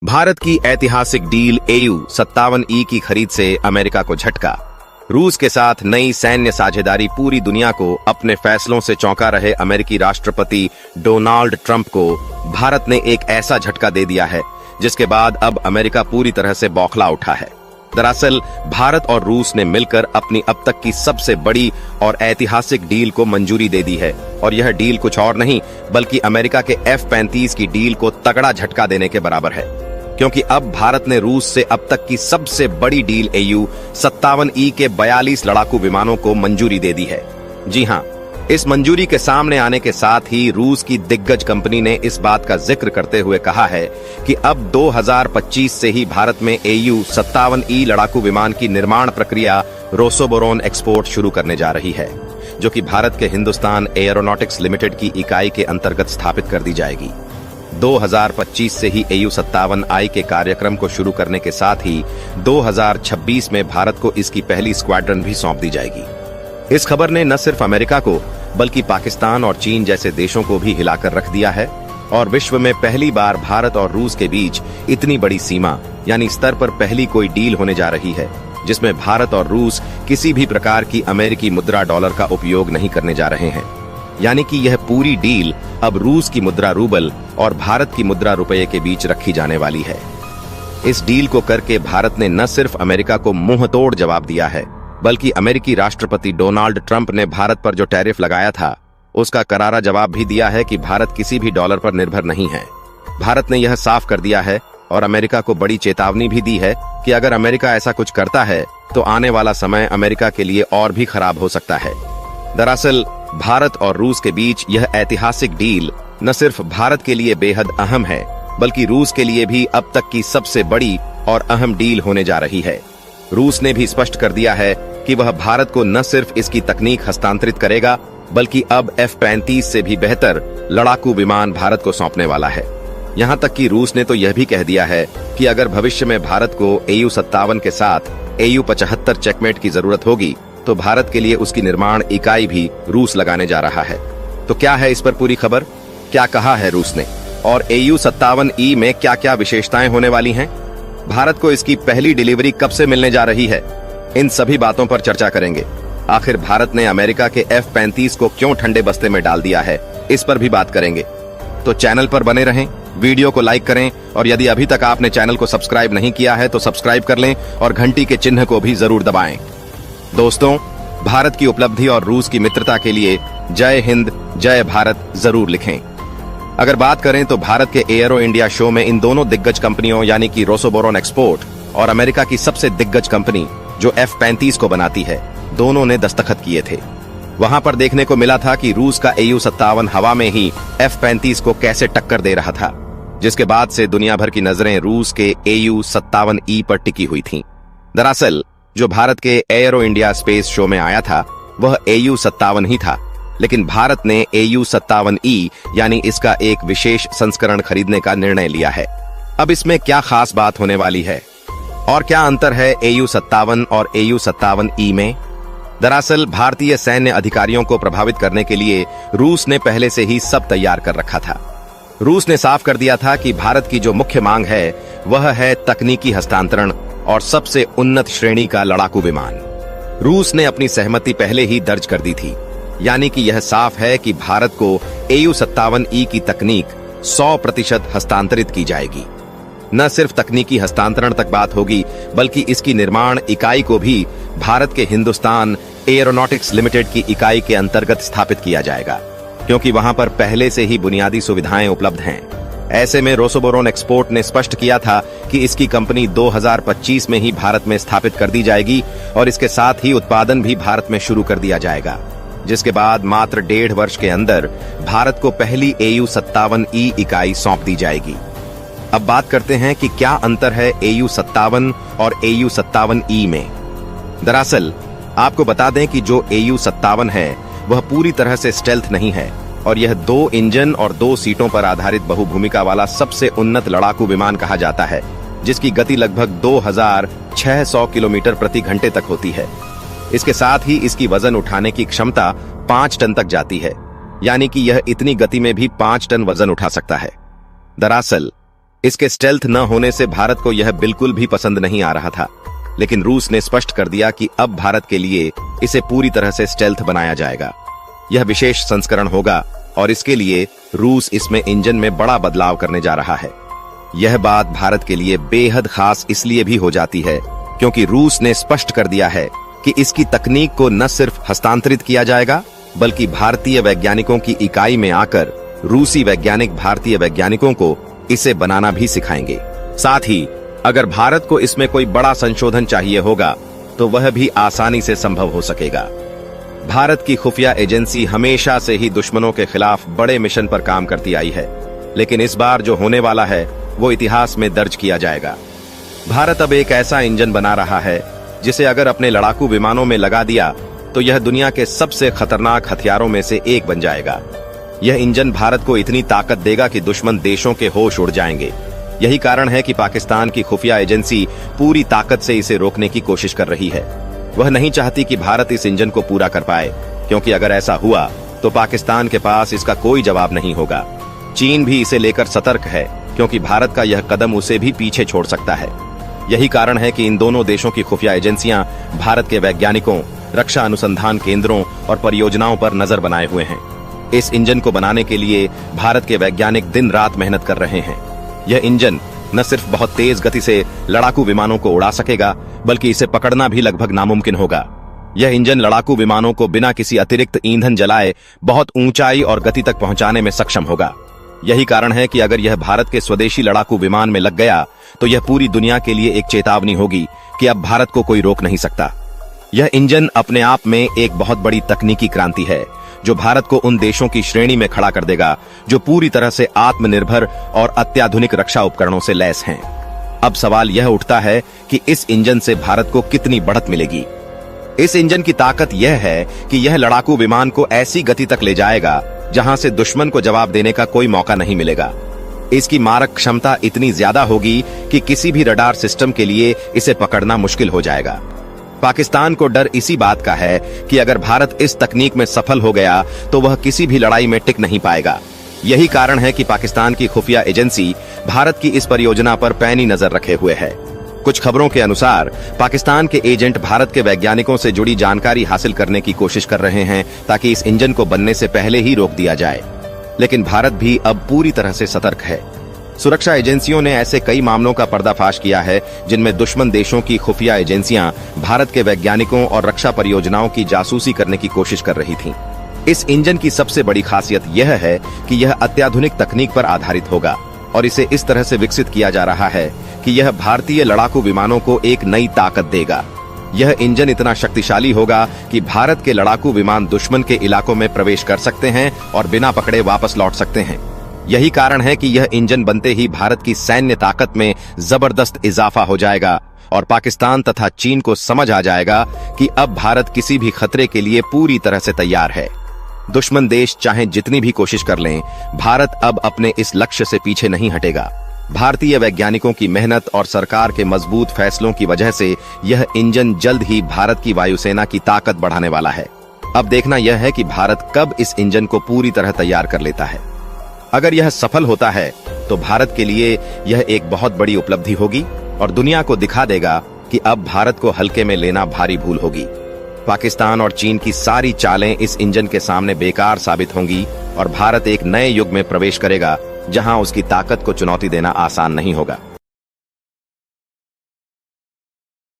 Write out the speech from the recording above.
भारत की ऐतिहासिक deal AU-57E की खरीद से अमेरिका को झटका। रूस के साथ नई सैन्य साझेदारी पूरी दुनिया को अपने फैसलों से चौंका रहे अमेरिकी राष्ट्रपति डोनाल्ड ट्रंप को भारत ने एक ऐसा झटका दे दिया है जिसके बाद अब अमेरिका पूरी तरह से बौखला उठा है। दरअसल भारत और रूस ने मिलकर अपनी अब तक की सबसे बड़ी और ऐतिहासिक डील को मंजूरी दे दी है और यह डील कुछ और नहीं बल्कि अमेरिका के F-35 की डील को तगड़ा झटका देने के बराबर है, क्योंकि अब भारत ने रूस से अब तक की सबसे बड़ी डील AU-57E के 42 लड़ाकू विमानों को मंजूरी दे दी है। जी हां, इस मंजूरी के सामने आने के साथ ही रूस की दिग्गज कंपनी ने इस बात का जिक्र करते हुए कहा है कि अब 2025 से ही भारत में AU-57E लड़ाकू विमान की निर्माण प्रक्रिया रोसोबोरोन एक्सपोर्ट शुरू करने जा रही है, जो कि भारत के हिंदुस्तान एयरोनॉटिक्स लिमिटेड की इकाई के अंतर्गत स्थापित कर दी जाएगी। 2025 से ही AU-57I के कार्यक्रम को शुरू करने के साथ ही 2026 में भारत को इसकी पहली स्क्वाड्रन भी सौंप दी जाएगी। इस खबर ने न सिर्फ अमेरिका को बल्कि पाकिस्तान और चीन जैसे देशों को भी हिलाकर रख दिया है और विश्व में पहली बार भारत और रूस के बीच इतनी बड़ी सीमा यानी स्तर पर पहली कोई डील होने जा रही है जिसमें भारत और रूस किसी भी प्रकार की अमेरिकी मुद्रा डॉलर का उपयोग नहीं करने जा रहे हैं। यानी कि यह पूरी डील अब रूस की मुद्रा रूबल और भारत की मुद्रा रुपये के बीच रखी जाने वाली है। इस डील को करके भारत ने न सिर्फ अमेरिका को मुंह तोड़ जवाब दिया है बल्कि अमेरिकी राष्ट्रपति डोनाल्ड ट्रंप ने भारत पर जो टैरिफ लगाया था उसका करारा जवाब भी दिया है कि भारत किसी भी डॉलर पर निर्भर नहीं है। भारत ने यह साफ कर दिया है और अमेरिका को बड़ी चेतावनी भी दी है कि अगर अमेरिका ऐसा कुछ करता है तो आने वाला समय अमेरिका के लिए और भी खराब हो सकता है। दरअसल भारत और रूस के बीच यह ऐतिहासिक डील न सिर्फ भारत के लिए बेहद अहम है बल्कि रूस के लिए भी अब तक की सबसे बड़ी और अहम डील होने जा रही है। रूस ने भी स्पष्ट कर दिया है कि वह भारत को न सिर्फ इसकी तकनीक हस्तांतरित करेगा बल्कि अब F-35 से भी बेहतर लड़ाकू विमान भारत को सौंपने वाला है। यहाँ तक कि रूस ने तो यह भी कह दिया है कि अगर भविष्य में भारत को AU-57 के साथ AU-75 चेकमेट की जरूरत होगी तो भारत के लिए उसकी निर्माण इकाई भी रूस लगाने जा रहा है। तो क्या है इस पर पूरी खबर, क्या कहा है रूस ने और AU-57E में क्या क्या विशेषताएं होने वाली हैं? भारत को इसकी पहली डिलीवरी कब से मिलने जा रही है? इन सभी बातों पर चर्चा करेंगे। आखिर भारत ने अमेरिका के F-35 को क्यों ठंडे बस्ते में डाल दिया है, इस पर भी बात करेंगे। तो चैनल पर बने रहें, वीडियो को लाइक करें और यदि अभी तक आपने चैनल को सब्सक्राइब नहीं किया है तो सब्सक्राइब कर लें और घंटी के चिन्ह को भी जरूर दबाएं। दोस्तों, भारत की उपलब्धि और रूस की मित्रता के लिए जय हिंद जय भारत जरूर लिखें। अगर बात करें तो भारत के एयरो इंडिया शो में इन दोनों दिग्गज कंपनियों यानी कि रोसोबोरोन एक्सपोर्ट और अमेरिका की सबसे दिग्गज कंपनी जो F-35 को बनाती है, दोनों ने दस्तखत किए थे। वहां पर देखने को मिला था कि रूस का AU-57 हवा में ही F-35 को कैसे टक्कर दे रहा था, जिसके बाद से दुनिया भर की नजरें रूस के AU-57E पर टिकी हुई थीं। दरअसल जो भारत के एयरो इंडिया स्पेस शो में आया था वह AU-57 ही था, लेकिन भारत ने AU-57E यानी इसका एक विशेष संस्करण खरीदने का निर्णय लिया है। अब इसमें क्या खास बात होने वाली है और क्या अंतर है AU-57 और AU-57E में? दरअसल भारतीय सैन्य अधिकारियों को प्रभावित करने के लिए रूस ने पहले से ही सब तैयार कर रखा था। रूस ने साफ कर दिया था कि भारत की जो मुख्य मांग है वह है तकनीकी हस्तांतरण और सबसे उन्नत श्रेणी का लड़ाकू विमान। रूस ने अपनी सहमति पहले ही दर्ज कर दी थी, यानी कि यह साफ है कि भारत को AU-57E की तकनीक 100% हस्तांतरित की जाएगी। न सिर्फ तकनीकी हस्तांतरण तक बात होगी बल्कि इसकी निर्माण इकाई को भी भारत के हिंदुस्तान एयरोनॉटिक्स लिमिटेड की इकाई के अंतर्गत स्थापित किया जाएगा, क्योंकि वहां पर पहले से ही बुनियादी सुविधाएं उपलब्ध हैं। ऐसे में रोसोबोरोन एक्सपोर्ट ने स्पष्ट किया था कि इसकी कंपनी 2025 में ही भारत में स्थापित कर दी जाएगी और इसके साथ ही उत्पादन भी भारत में शुरू कर दिया जाएगा, जिसके बाद मात्र 1.5 वर्ष के अंदर भारत को पहली AU-57E इकाई सौंप दी जाएगी। अब बात करते हैं कि क्या अंतर है AU-57 और AU-57E में। दरअसल आपको बता दें कि जो AU-57 है वह पूरी तरह से स्टेल्थ नहीं है और यह 2 इंजन और 2 सीटों पर आधारित बहुभूमिका वाला सबसे उन्नत लड़ाकू विमान कहा जाता है, जिसकी गति लगभग 2600 किलोमीटर प्रति घंटे तक होती है। इसके साथ ही इसकी वजन उठाने की क्षमता 5 टन तक जाती है, यानी कि यह इतनी गति में भी 5 टन वजन उठा सकता है। दरअसल इसके स्टेल्थ न होने से भारत को यह बिल्कुल भी पसंद नहीं आ रहा था, लेकिन रूस ने स्पष्ट कर दिया कि अब भारत के लिए इसे पूरी तरह से स्टेल्थ बनाया जाएगा। यह विशेष संस्करण होगा और इसके लिए रूस इसमें इंजन में बड़ा बदलाव करने जा रहा है। यह बात भारत के लिए बेहद खास इसलिए भी हो जाती है क्योंकि रूस ने स्पष्ट कर दिया है कि इसकी तकनीक को न सिर्फ हस्तांतरित किया जाएगा, बल्कि भारतीय वैज्ञानिकों की इकाई में आकर रूसी वैज्ञानिक भारतीय वैज्ञानिकों को इसे बनाना भी सिखाएंगे। साथ ही अगर भारत को इसमें कोई बड़ा संशोधन चाहिए होगा तो वह भी आसानी से संभव हो सकेगा। भारत की खुफिया एजेंसी हमेशा से ही दुश्मनों के खिलाफ बड़े मिशन पर काम करती आई है, लेकिन इस बार जो होने वाला है वो इतिहास में दर्ज किया जाएगा। भारत अब एक ऐसा इंजन बना रहा है जिसे अगर अपने लड़ाकू विमानों में लगा दिया तो यह दुनिया के सबसे खतरनाक हथियारों में से एक बन जाएगा। यह इंजन भारत को इतनी ताकत देगा कि दुश्मन देशों के होश उड़ जाएंगे। यही कारण है कि पाकिस्तान की खुफिया एजेंसी पूरी ताकत से इसे रोकने की कोशिश कर रही है। वह नहीं चाहती कि भारत इस इंजन को पूरा कर पाए, क्योंकि अगर ऐसा हुआ तो पाकिस्तान के पास इसका कोई जवाब नहीं होगा। चीन भी इसे लेकर सतर्क है, क्योंकि भारत का यह कदम उसे भी पीछे छोड़ सकता है। यही कारण है कि इन दोनों देशों की खुफिया एजेंसियां भारत के वैज्ञानिकों, रक्षा अनुसंधान केंद्रों और परियोजनाओं पर नजर बनाए हुए हैं। इस इंजन को बनाने के लिए भारत के वैज्ञानिक दिन रात मेहनत कर रहे हैं। यह इंजन न सिर्फ बहुत तेज गति से लड़ाकू विमानों को उड़ा सकेगा, बल्कि इसे पकड़ना भी लगभग नामुमकिन होगा। यह इंजन लड़ाकू विमानों को बिना किसी अतिरिक्त ईंधन जलाए बहुत ऊंचाई और गति तक पहुंचाने में सक्षम होगा। यही कारण है कि अगर यह भारत के स्वदेशी लड़ाकू विमान में लग गया तो यह पूरी दुनिया के लिए एक चेतावनी होगी कि अब भारत को कोई रोक नहीं सकता। यह इंजन अपने आप में एक बहुत बड़ी तकनीकी क्रांति है, जो भारत को उन देशों की श्रेणी में खड़ा कर देगा जो पूरी तरह से आत्मनिर्भर और अत्याधुनिक रक्षा उपकरणों से लैस हैं। अब सवाल यह उठता है कि इस इंजन से भारत को कितनी बढ़त मिलेगी। इस इंजन की ताकत यह है कि यह लड़ाकू विमान को ऐसी गति तक ले जाएगा जहां से दुश्मन को जवाब देने का कोई मौका नहीं मिलेगा। इसकी मारक क्षमता इतनी ज्यादा होगी कि किसी भी रडार सिस्टम के लिए इसे पकड़ना मुश्किल हो जाएगा। पाकिस्तान को डर इसी बात का है कि अगर भारत इस तकनीक में सफल हो गया तो वह किसी भी लड़ाई में टिक नहीं पाएगा। यही कारण है कि पाकिस्तान की खुफिया एजेंसी भारत की इस परियोजना पर पैनी नजर रखे हुए है। कुछ खबरों के अनुसार पाकिस्तान के एजेंट भारत के वैज्ञानिकों से जुड़ी जानकारी हासिल करने की कोशिश कर रहे हैं ताकि इस इंजन को बनने से पहले ही रोक दिया जाए। लेकिन भारत भी अब पूरी तरह से सतर्क है। सुरक्षा एजेंसियों ने ऐसे कई मामलों का पर्दाफाश किया है जिनमें दुश्मन देशों की खुफिया एजेंसियां भारत के वैज्ञानिकों और रक्षा परियोजनाओं की जासूसी करने की कोशिश कर रही थीं। इस इंजन की सबसे बड़ी खासियत यह है कि यह अत्याधुनिक तकनीक पर आधारित होगा और इसे इस तरह से विकसित किया जा रहा है कि यह भारतीय लड़ाकू विमानों को एक नई ताकत देगा। यह इंजन इतना शक्तिशाली होगा कि भारत के लड़ाकू विमान दुश्मन के इलाकों में प्रवेश कर सकते हैं और बिना पकड़े वापस लौट सकते हैं। यही कारण है कि यह इंजन बनते ही भारत की सैन्य ताकत में जबरदस्त इजाफा हो जाएगा और पाकिस्तान तथा चीन को समझ आ जाएगा कि अब भारत किसी भी खतरे के लिए पूरी तरह से तैयार है। दुश्मन देश चाहे जितनी भी कोशिश कर लें, भारत अब अपने इस लक्ष्य से पीछे नहीं हटेगा। भारतीय वैज्ञानिकों की मेहनत और सरकार के मजबूत फैसलों की वजह से यह इंजन जल्द ही भारत की वायुसेना की ताकत बढ़ाने वाला है। अब देखना यह है कि भारत कब इस इंजन को पूरी तरह तैयार कर लेता है। अगर यह सफल होता है तो भारत के लिए यह एक बहुत बड़ी उपलब्धि होगी और दुनिया को दिखा देगा कि अब भारत को हल्के में लेना भारी भूल होगी। पाकिस्तान और चीन की सारी चालें इस इंजन के सामने बेकार साबित होंगी और भारत एक नए युग में प्रवेश करेगा जहां उसकी ताकत को चुनौती देना आसान नहीं होगा।